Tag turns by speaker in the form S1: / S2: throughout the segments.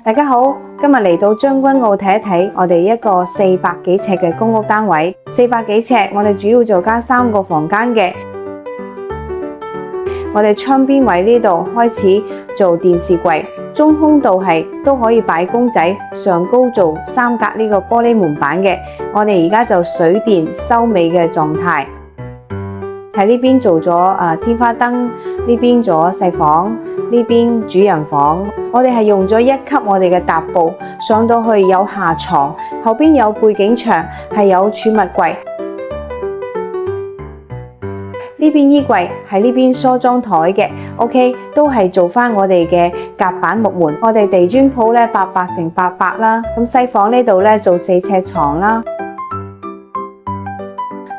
S1: 大家好，今日嚟到將軍澳睇一睇我哋一個400幾尺嘅公屋單位。400幾尺，我哋主要就加3個房間嘅。我哋窗邊位呢度開始做電視櫃，中空度都可以擺公仔，上高做3格呢個玻璃門板嘅。我哋而家就水電收尾嘅狀態。喺呢邊做咗天花燈，呢邊做細房，呢邊主人房。我哋係用咗1級我哋嘅搭布，上到去有下床，後邊有背景牆，係有儲物櫃。呢邊衣櫃係呢邊梳妝台嘅 ，OK， 都係做翻我哋嘅夾板木門。我哋地磚鋪咧800乘800啦，咁細房呢度咧做4尺床啦。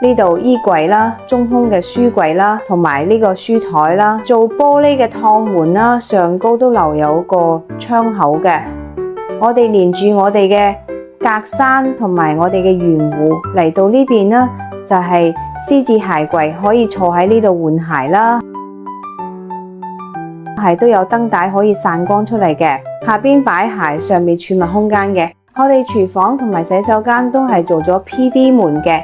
S1: 呢度衣櫃啦，中空嘅書櫃啦，同埋呢個書台啦，做玻璃嘅趟門啦，上高都留有個窗口嘅。我哋連住我哋嘅格柵同埋我哋嘅圓弧嚟到呢邊啦，就係獅子鞋櫃，可以坐喺呢度換鞋啦。係都有燈帶可以散光出嚟嘅，下邊擺鞋，上面儲物空間嘅。我哋廚房同埋洗手間都係做咗 PD 門嘅。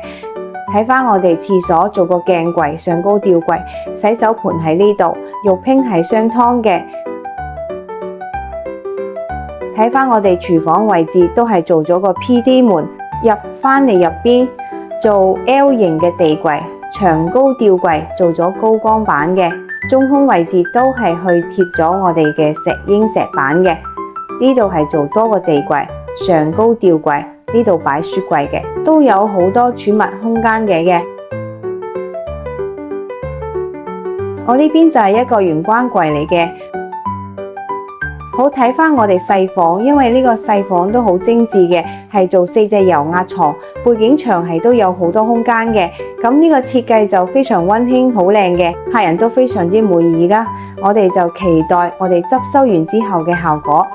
S1: 睇返我哋廁所做個鏡櫃，上高吊櫃，洗手盆喺呢度，浴缸係雙湯嘅。睇返我哋廚房位置都係做咗個 PD 門，入返嚟入邊做 L 型嘅地櫃，長高吊櫃做咗高光板嘅，中空位置都係去貼咗我哋嘅石英石板嘅。呢度係做多個地櫃，上高吊櫃。呢度擺雪櫃嘅，都有好多儲物空間嘅。我呢邊就係一個玄關櫃嚟嘅。好，睇返我哋細房，因為呢個細房都好精緻嘅，係做4隻油壓床，背景牆係都有好多空間嘅。咁呢個設計就非常溫馨，好靚嘅，客人都非常之滿意啦。我哋就期待我哋執收完之後嘅效果。